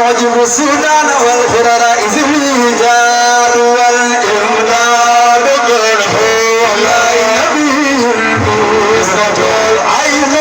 يعجب السودان والغرراء ذي الوجار والإمداد بالحور لا يبيه المصطفى عين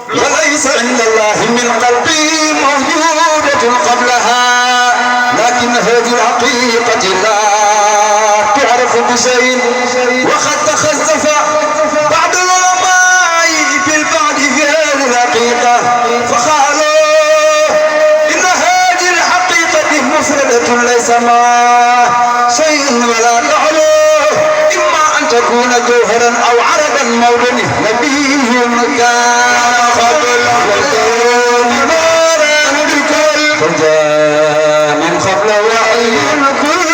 وليس عند الله من قلبي موجودة قبلها لكن هذه الحقيقة لا تعرف بشيء وقد تخزف بعض العلماء بالبعد في هذه الحقيقة فقالوا إن هذه الحقيقة مفردة ليس معها شيء ولا تعلو إما أن تكون جوهرا أو عرضا مولد نبي كان قبل والكون نورا بكل فجاء من قبل وحي كل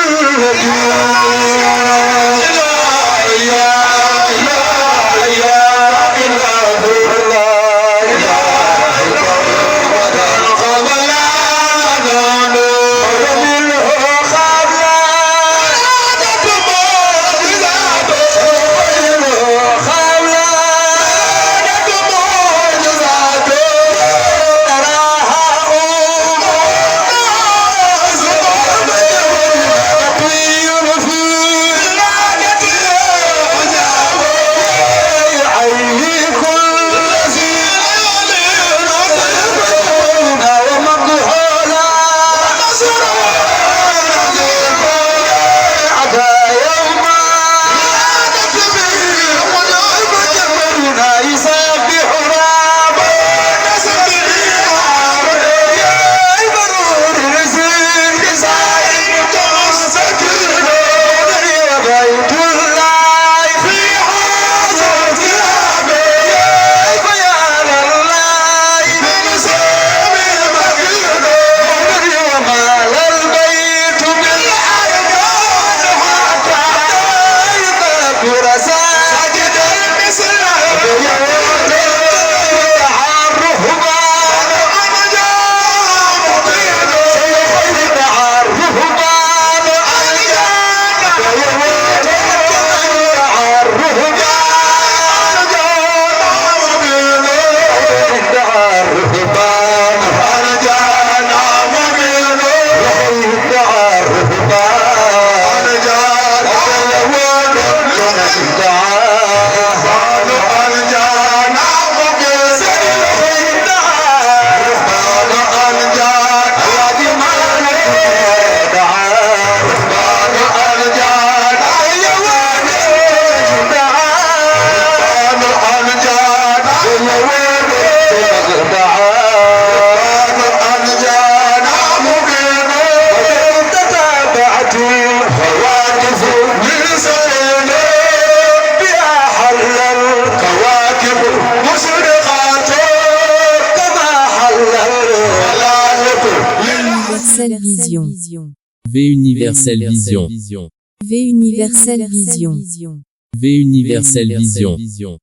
Universelle Vision. V Universelle Vision. V Universelle Vision. V Universelle Vision.